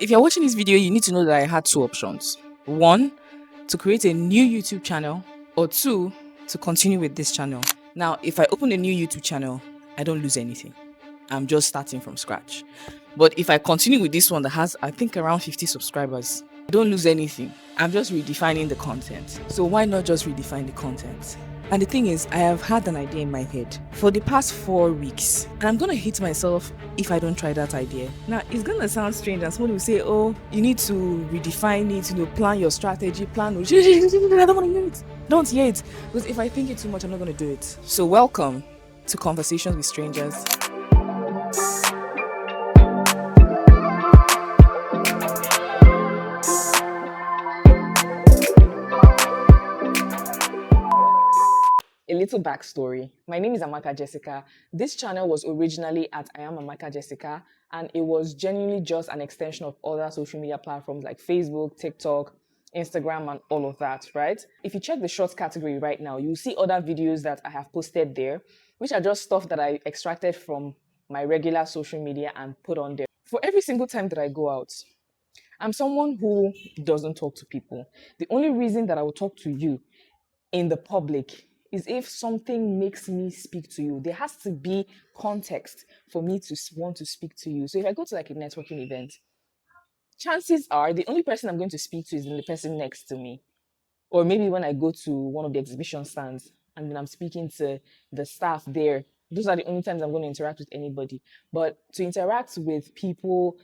If you're watching this video, you need to know that I had two options. One, to create a new YouTube channel, or two, to continue with this channel. Now, if I open a new YouTube channel, I don't lose anything. I'm just starting from scratch. But if I continue with this one that has, I think, around 50 subscribers, I don't lose anything. I'm just redefining the content. So why not just redefine the content? And the thing is, I have had an idea in my head for the past 4 weeks, and I'm gonna hit myself if I don't try that idea. Now, it's gonna sound strange, and someone will say, "Oh, you need to redefine it, plan your strategy, plan." I don't wanna hear it. Don't hear it, because if I think it too much, I'm not gonna do it. So, welcome to Conversations with Strangers. A little backstory. My name is Amaka Jessica. This channel was originally at I am Amaka Jessica, and it was genuinely just an extension of other social media platforms like Facebook, TikTok, Instagram, and all of that, right? If you check the shorts category right now, you'll see other videos that I have posted there, which are just stuff that I extracted from my regular social media and put on there. For every single time that I go out, I'm someone who doesn't talk to people. The only reason that I will talk to you in the public is if something makes me speak to you. There has to be context for me to want to speak to you. So if I go to like a networking event, chances are the only person I'm going to speak to is the person next to me. Or maybe when I go to one of the exhibition stands and then I'm speaking to the staff there, those are the only times I'm going to interact with anybody. But to interact with people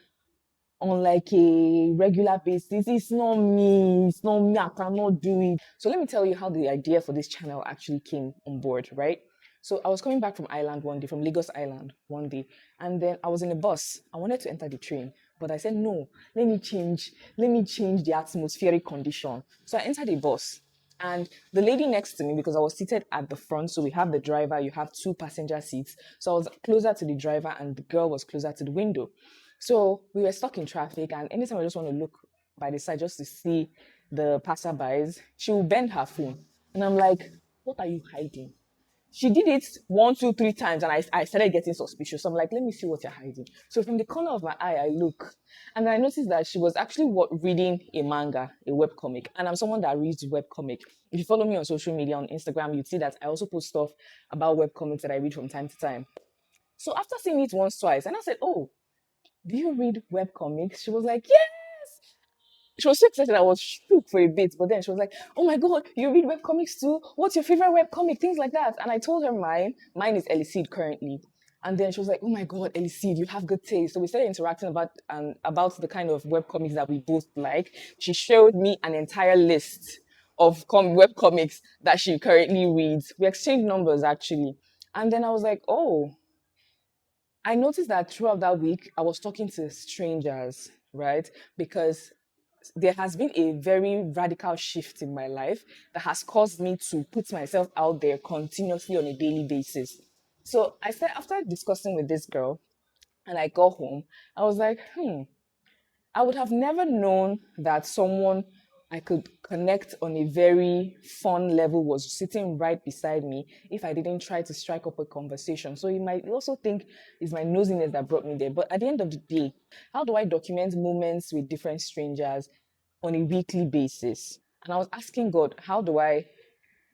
on like a regular basis, it's not me, I cannot do it. So let me tell you how the idea for this channel actually came on board, right? So I was coming back from Island one day, from Lagos Island one day, and then I was in a bus. I wanted to enter the train, but I said, no, let me change the atmospheric condition. So I entered the bus. And the lady next to me, because I was seated at the front, so we have the driver, you have two passenger seats. So I was closer to the driver and the girl was closer to the window. So we were stuck in traffic, and anytime I just want to look by the side just to see the passerbys, she will bend her phone. And I'm like, what are you hiding? She did it 1, 2, 3 times, and I started getting suspicious. So I'm like, let me see what you're hiding. So from the corner of my eye, I look, and I noticed that she was actually reading a manga, a webcomic. And I'm someone that reads webcomic. If you follow me on social media, on Instagram, you'd see that I also post stuff about webcomics that I read from time to time. So after seeing it once, twice, and I said, oh, do you read webcomics? She was like, yes. She was so excited. I was shook for a bit, but then she was like, oh my God, you read webcomics too? What's your favorite webcomic? Things like that. And I told her mine. Mine is Eliseed currently. And then she was like, oh my God, Eliseed, you have good taste. So we started interacting about the kind of webcomics that we both like. She showed me an entire list of webcomics that she currently reads. We exchanged numbers actually. And then I was like, oh, I noticed that throughout that week, I was talking to strangers, right? Because there has been a very radical shift in my life that has caused me to put myself out there continuously on a daily basis. So I said, after discussing with this girl and I got home, I was like, I would have never known that someone I could connect on a very fun level was sitting right beside me if I didn't try to strike up a conversation. So you might also think it's my nosiness that brought me there. But at the end of the day, how do I document moments with different strangers on a weekly basis? And I was asking God, how do I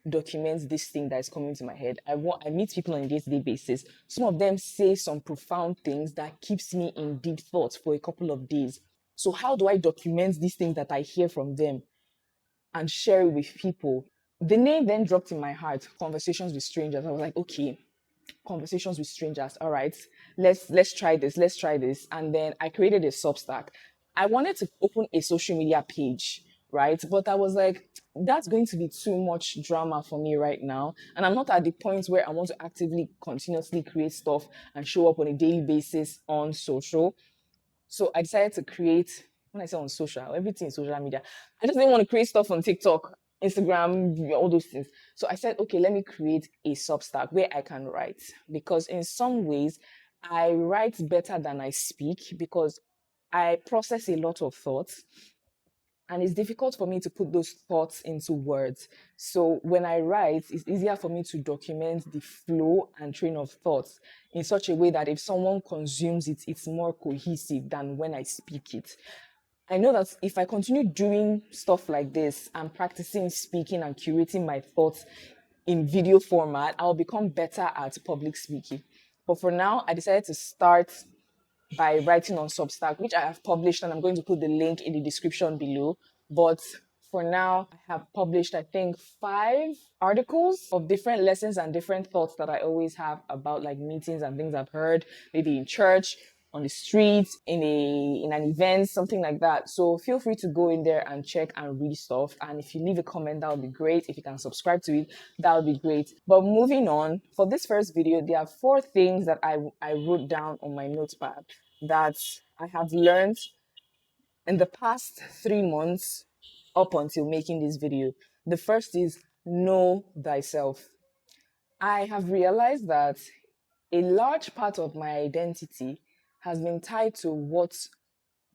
document this thing that is coming to my head? I meet people on a day-to-day basis. Some of them say some profound things that keeps me in deep thought for a couple of days. So how do I document these things that I hear from them and share it with people? The name then dropped in my heart, Conversations with Strangers. I was like, okay, Conversations with Strangers. All right, let's try this. Let's try this. And then I created a Substack. I wanted to open a social media page, right? But I was like, that's going to be too much drama for me right now. And I'm not at the point where I want to actively, continuously create stuff and show up on a daily basis on social. So I decided to create, when I say on social, everything is social media. I just didn't want to create stuff on TikTok, Instagram, all those things. So I said, okay, let me create a Substack where I can write. Because in some ways, I write better than I speak because I process a lot of thoughts. And it's difficult for me to put those thoughts into words. So when I write, it's easier for me to document the flow and train of thoughts in such a way that if someone consumes it, it's more cohesive than when I speak it. I know that if I continue doing stuff like this and practicing speaking and curating my thoughts in video format, I'll become better at public speaking. But for now, I decided to start by writing on Substack, which I have published, and I'm going to put the link in the description below. But for now, I have published, I think, 5 articles of different lessons and different thoughts that I always have about like meetings and things I've heard, maybe in church, on the street, in an event, something like that. So feel free to go in there and check and read stuff. And if you leave a comment, that would be great. If you can subscribe to it, that would be great. But moving on, for this first video, there are 4 things that I wrote down on my notepad that I have learned in the past 3 months up until making this video. The first is know thyself. I have realized that a large part of my identity has been tied to what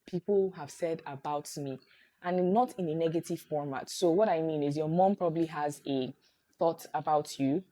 people have said about me, and not in a negative format. So what I mean is your mom probably has a thought about you,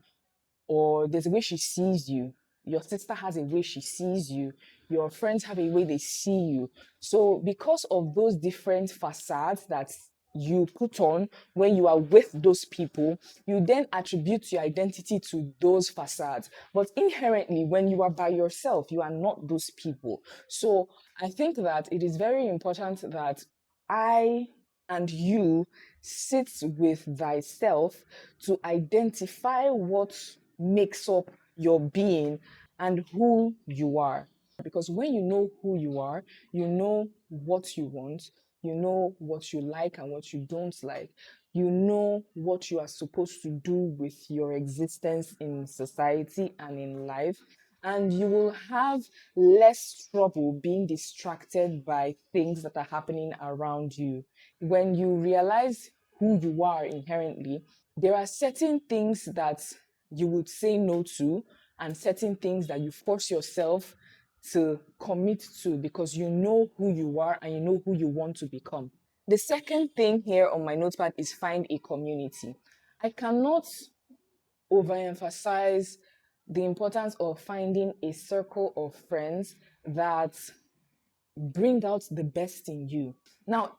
or there's a way she sees you. Your sister has a way she sees you. Your friends have a way they see you. So because of those different facades that you put on when you are with those people, you then attribute your identity to those facades. But inherently, when you are by yourself, you are not those people. So I think that it is very important that I and you sit with thyself to identify what makes up your being and who you are. Because when you know who you are, you know what you want, you know what you like and what you don't like, you know what you are supposed to do with your existence in society and in life, and you will have less trouble being distracted by things that are happening around you. When you realize who you are inherently, there are certain things that you would say no to, and certain things that you force yourself to commit to because you know who you are and you know who you want to become. The second thing here on my notepad is find a community. I cannot overemphasize the importance of finding a circle of friends that bring out the best in you. Now,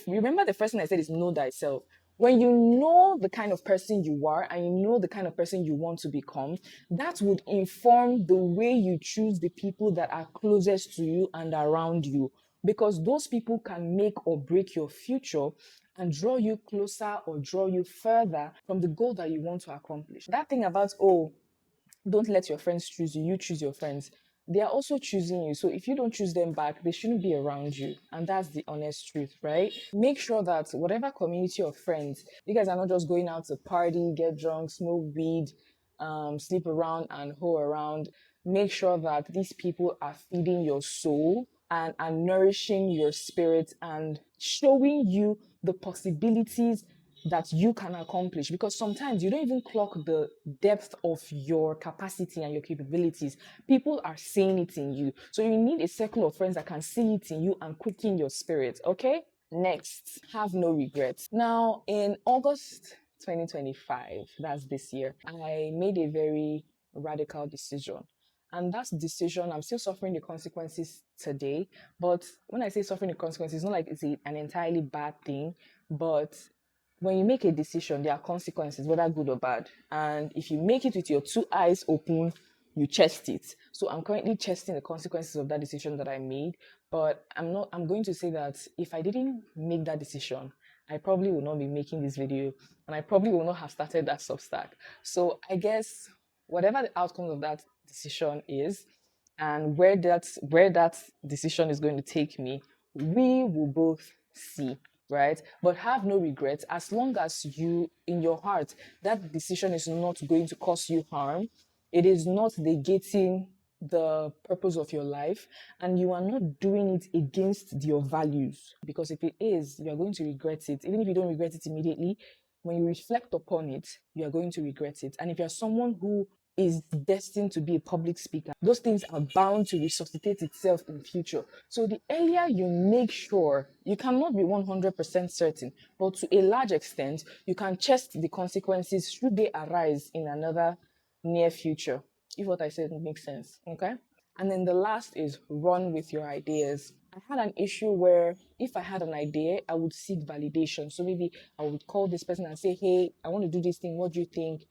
remember the first thing I said is know thyself. When you know the kind of person you are and you know the kind of person you want to become, that would inform the way you choose the people that are closest to you and around you. Because those people can make or break your future and draw you closer or draw you further from the goal that you want to accomplish. That thing about, oh, don't let your friends choose you, you choose your friends. They are also choosing you. So if you don't choose them back, they shouldn't be around you. And that's the honest truth, right? Make sure that whatever community of friends, you guys are not just going out to party, get drunk, smoke weed, sleep around and hoe around. Make sure that these people are feeding your soul and are nourishing your spirit and showing you the possibilities that you can accomplish, because sometimes you don't even clock the depth of your capacity and your capabilities. People are seeing it in you. So you need a circle of friends that can see it in you and quicken your spirit, okay? Next, have no regrets. Now, in August 2025, that's this year, I made a very radical decision. And that decision, I'm still suffering the consequences today. But when I say suffering the consequences, it's not like it's an entirely bad thing, but when you make a decision, there are consequences, whether good or bad. And if you make it with your 2 eyes open, you chest it. So I'm currently chesting the consequences of that decision that I made. But I'm going to say that if I didn't make that decision, I probably would not be making this video, and I probably will not have started that Substack. So I guess whatever the outcome of that decision is, and where that decision is going to take me, we will both see, right? But have no regrets as long as you, in your heart, that decision is not going to cause you harm. It is not negating the purpose of your life, and you are not doing it against your values. Because if it is, you are going to regret it. Even if you don't regret it immediately, when you reflect upon it, you are going to regret it. And if you're someone who is destined to be a public speaker, those things are bound to resuscitate itself in future. So the earlier you make sure, you cannot be 100% certain, but to a large extent, you can chest the consequences should they arise in another near future, if what I said makes sense, okay? And then the last is run with your ideas. I had an issue where if I had an idea, I would seek validation. So maybe I would call this person and say, hey, I want to do this thing. What do you think?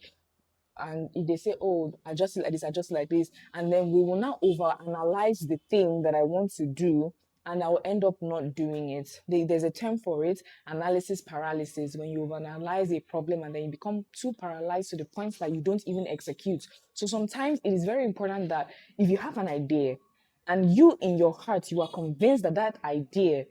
And if they say, oh, I just like this, I just like this, and then we will now over analyze the thing that I want to do, and I will end up not doing it. There's a term for it, analysis paralysis, when you overanalyze a problem and then you become too paralyzed to the point that you don't even execute. So sometimes it is very important that if you have an idea and you in your heart, you are convinced that that idea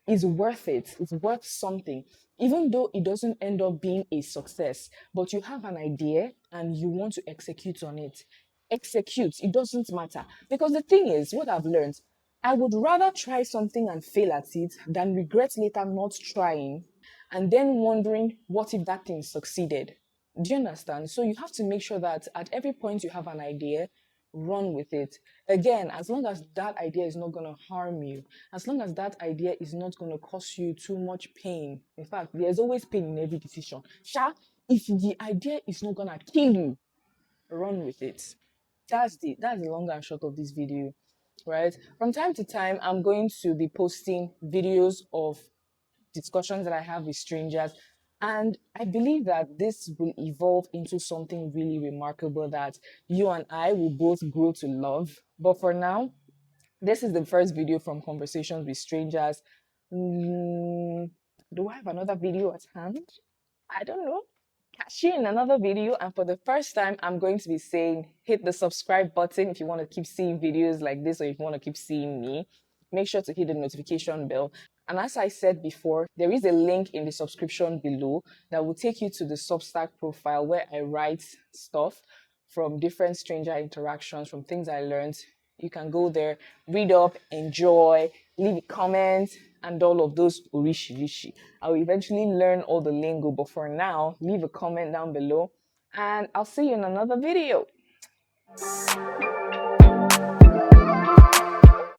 is worth it, it's worth something, even though it doesn't end up being a success, but you have an idea and you want to execute on it. Execute, it doesn't matter. Because the thing is, what I've learned, I would rather try something and fail at it than regret later not trying and then wondering what if that thing succeeded. Do you understand? So you have to make sure that at every point you have an idea, run with it. Again, as long as that idea is not going to harm you, as long as that idea is not going to cause you too much pain. In fact, there's always pain in every decision. Sha, if the idea is not going to kill you, run with it. That's the long and short of this video, right? From time to time, I'm going to be posting videos of discussions that I have with strangers. And I believe that this will evolve into something really remarkable that you and I will both grow to love. But for now, this is the first video from Conversations with Strangers. Do I have another video at hand? I don't know. Catch you in another video. And for the first time, I'm going to be saying hit the subscribe button if you want to keep seeing videos like this or if you want to keep seeing me. Make sure to hit the notification bell. And as I said before, there is a link in the subscription below that will take you to the Substack profile where I write stuff from different stranger interactions, from things I learned. You can go there, read up, enjoy, leave a comment, and all of those orishi. I will eventually learn all the lingo, but for now, leave a comment down below, and I'll see you in another video.